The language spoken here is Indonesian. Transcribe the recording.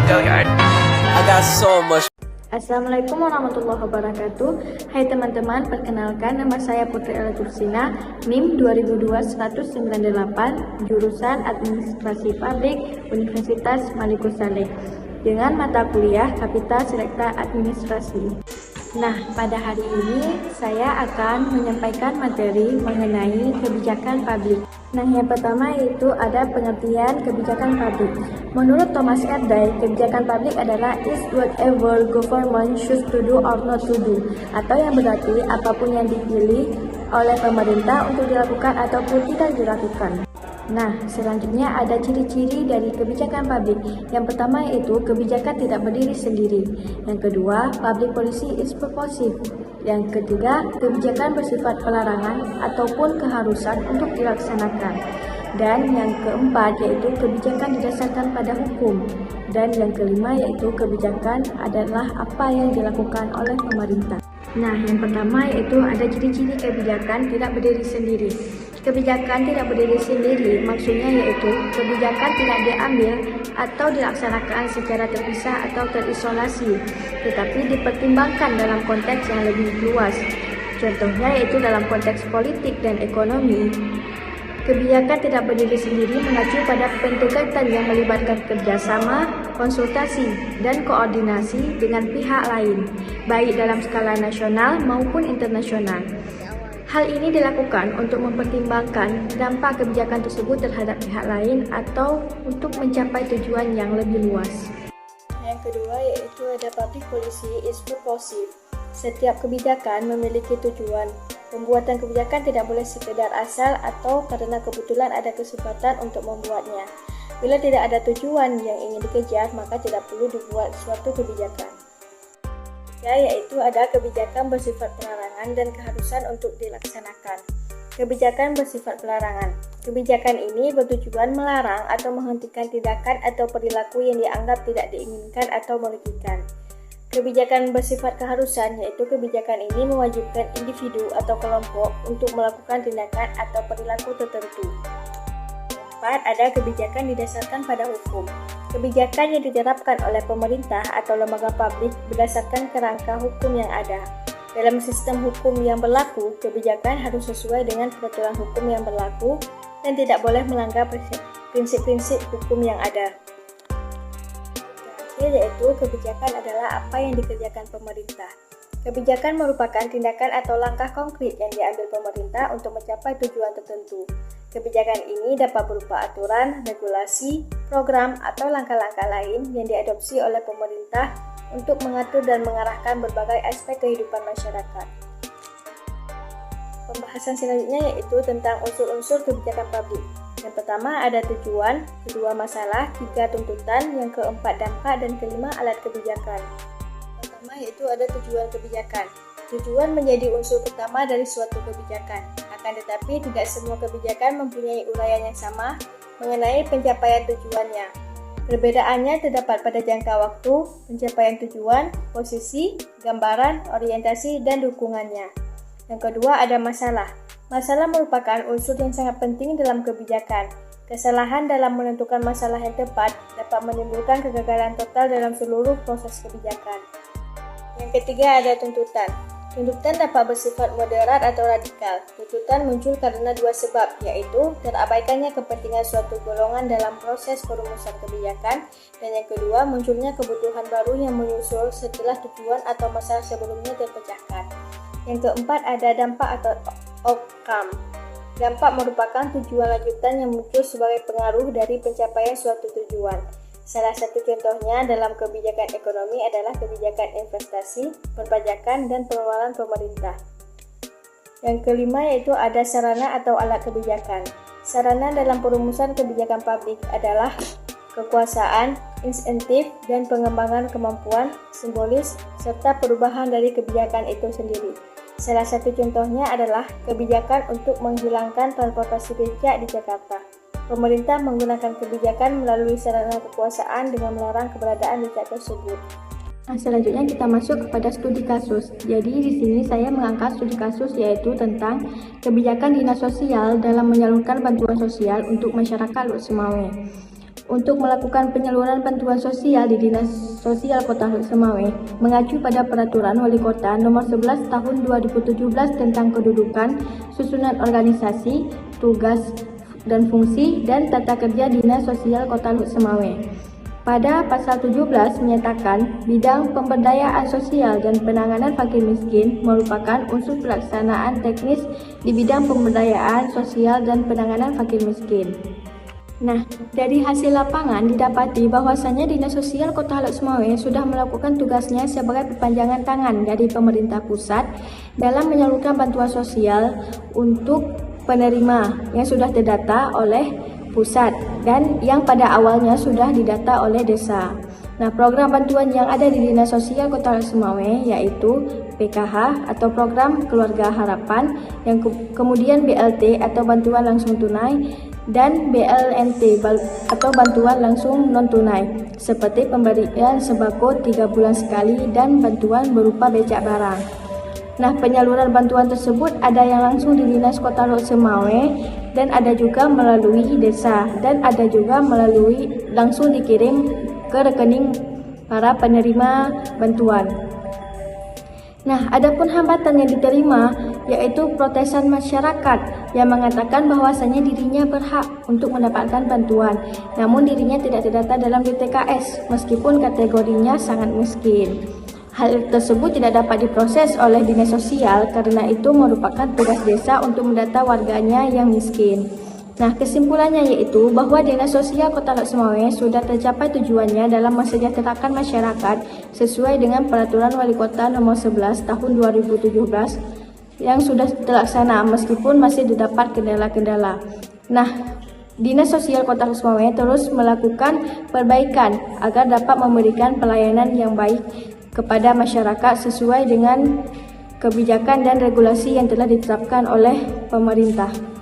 I got so much. Assalamualaikum warahmatullahi wabarakatuh. Hai teman-teman, perkenalkan nama saya Putri Ella Tursina, NIM 2002-198, jurusan Administrasi Publik, Universitas Malikus Saleh, dengan mata kuliah Kapital Selekta Administrasi. Nah, pada hari ini saya akan menyampaikan materi mengenai kebijakan publik. Nah, yang pertama yaitu ada pengertian kebijakan publik. Menurut Thomas Erdős, kebijakan publik adalah is whatever government choose to do or not to do, atau yang berarti apapun yang dipilih oleh pemerintah untuk dilakukan ataupun tidak dilakukan. Nah, selanjutnya ada ciri-ciri dari kebijakan publik. Yang pertama yaitu kebijakan tidak berdiri sendiri. Yang kedua, public policy is purposive. Yang ketiga, kebijakan bersifat pelarangan ataupun keharusan untuk dilaksanakan. Dan yang keempat yaitu kebijakan didasarkan pada hukum. Dan yang kelima yaitu kebijakan adalah apa yang dilakukan oleh pemerintah. Nah, yang pertama yaitu ada ciri-ciri kebijakan tidak berdiri sendiri. Kebijakan tidak berdiri sendiri maksudnya yaitu kebijakan tidak diambil atau dilaksanakan secara terpisah atau terisolasi, tetapi dipertimbangkan dalam konteks yang lebih luas. Contohnya yaitu dalam konteks politik dan ekonomi. Kebijakan tidak berdiri sendiri mengacu pada pendekatan yang melibatkan kerjasama, konsultasi, dan koordinasi dengan pihak lain, baik dalam skala nasional maupun internasional. Hal ini dilakukan untuk mempertimbangkan dampak kebijakan tersebut terhadap pihak lain atau untuk mencapai tujuan yang lebih luas. Yang kedua yaitu ada public policy is purposive. Setiap kebijakan memiliki tujuan. Pembuatan kebijakan tidak boleh sekedar asal atau karena kebetulan ada kesempatan untuk membuatnya. Bila tidak ada tujuan yang ingin dikejar, maka tidak perlu dibuat suatu kebijakan. Yaitu ada kebijakan bersifat pelarangan dan keharusan untuk dilaksanakan. Kebijakan bersifat pelarangan. Kebijakan ini bertujuan melarang atau menghentikan tindakan atau perilaku yang dianggap tidak diinginkan atau merugikan. Kebijakan bersifat keharusan yaitu kebijakan ini mewajibkan individu atau kelompok untuk melakukan tindakan atau perilaku tertentu. 4. Ada kebijakan didasarkan pada hukum. Kebijakan yang diterapkan oleh pemerintah atau lembaga publik berdasarkan kerangka hukum yang ada. Dalam sistem hukum yang berlaku, kebijakan harus sesuai dengan peraturan hukum yang berlaku dan tidak boleh melanggar prinsip-prinsip hukum yang ada. Yaitu kebijakan adalah apa yang dikerjakan pemerintah. Kebijakan merupakan tindakan atau langkah konkret yang diambil pemerintah untuk mencapai tujuan tertentu. Kebijakan ini dapat berupa aturan, regulasi, program, atau langkah-langkah lain yang diadopsi oleh pemerintah untuk mengatur dan mengarahkan berbagai aspek kehidupan masyarakat. Pembahasan selanjutnya yaitu tentang unsur-unsur kebijakan publik. Yang pertama ada tujuan, kedua masalah, tiga tuntutan, yang keempat dampak, dan kelima alat kebijakan. Pertama yaitu ada tujuan kebijakan. Tujuan menjadi unsur pertama dari suatu kebijakan. Akan tetapi tidak semua kebijakan mempunyai uraian yang sama mengenai pencapaian tujuannya. Perbedaannya terdapat pada jangka waktu, pencapaian tujuan, posisi, gambaran, orientasi, dan dukungannya. Yang kedua ada masalah. Masalah merupakan unsur yang sangat penting dalam kebijakan. Kesalahan dalam menentukan masalah yang tepat dapat menimbulkan kegagalan total dalam seluruh proses kebijakan. Yang ketiga ada tuntutan. Tuntutan dapat bersifat moderat atau radikal. Tuntutan muncul karena dua sebab, yaitu terabaikannya kepentingan suatu golongan dalam proses perumusan kebijakan, dan yang kedua munculnya kebutuhan baru yang menyusul setelah tujuan atau masalah sebelumnya terpecahkan. Yang keempat ada dampak atau outcome. Dampak merupakan tujuan lanjutan yang muncul sebagai pengaruh dari pencapaian suatu tujuan. Salah satu contohnya dalam kebijakan ekonomi adalah kebijakan investasi, perpajakan, dan pengeluaran pemerintah. Yang kelima yaitu ada sarana atau alat kebijakan. Sarana dalam perumusan kebijakan publik adalah kekuasaan, insentif, dan pengembangan kemampuan, simbolis, serta perubahan dari kebijakan itu sendiri. Salah satu contohnya adalah kebijakan untuk menghilangkan transportasi becak di Jakarta. Pemerintah menggunakan kebijakan melalui sarana kekuasaan dengan melarang keberadaan becak tersebut. Nah, selanjutnya kita masuk kepada studi kasus. Jadi di sini saya mengangkat studi kasus yaitu tentang kebijakan dinas sosial dalam menyalurkan bantuan sosial untuk masyarakat Luk Semawe. untuk melakukan penyaluran bantuan sosial di Dinas Sosial Kota Lok Sumawe mengacu pada Peraturan Wali Kota Nomor 11 Tahun 2017 tentang kedudukan, susunan organisasi, tugas dan fungsi dan tata kerja Dinas Sosial Kota Lok Sumawe. Pada pasal 17 menyatakan bidang pemberdayaan sosial dan penanganan fakir miskin merupakan unsur pelaksanaan teknis di bidang pemberdayaan sosial dan penanganan fakir miskin. Nah, dari hasil lapangan didapati bahwasannya Dinas Sosial Kota Lok Sumawe sudah melakukan tugasnya sebagai perpanjangan tangan dari pemerintah pusat dalam menyalurkan bantuan sosial untuk penerima yang sudah terdata oleh pusat dan yang pada awalnya sudah didata oleh desa. Nah, program bantuan yang ada di Dinas Sosial Kota Lok Sumawe yaitu PKH atau Program Keluarga Harapan, yang kemudian BLT atau Bantuan Langsung Tunai, dan BLNT atau Bantuan Langsung Non-Tunai, seperti pemberian sembako 3 bulan sekali dan bantuan berupa becak barang. Nah, penyaluran bantuan tersebut ada yang langsung di Dinas Kota Lok Sumawe dan ada juga melalui desa dan ada juga melalui langsung dikirim ke rekening para penerima bantuan. Nah, adapun hambatan yang diterima yaitu protesan masyarakat yang mengatakan bahwasannya dirinya berhak untuk mendapatkan bantuan, namun dirinya tidak terdata dalam DTKS meskipun kategorinya sangat miskin. Hal tersebut tidak dapat diproses oleh Dinas Sosial karena itu merupakan tugas desa untuk mendata warganya yang miskin. Nah, kesimpulannya yaitu bahwa Dinas Sosial Kota Lok Sumawe sudah tercapai tujuannya dalam mensejahterakan masyarakat sesuai dengan Peraturan Wali Kota Nomor 11 Tahun 2017 yang sudah terlaksana meskipun masih terdapat kendala-kendala. Nah, Dinas Sosial Kota Lok Sumawe terus melakukan perbaikan agar dapat memberikan pelayanan yang baik kepada masyarakat sesuai dengan kebijakan dan regulasi yang telah ditetapkan oleh pemerintah.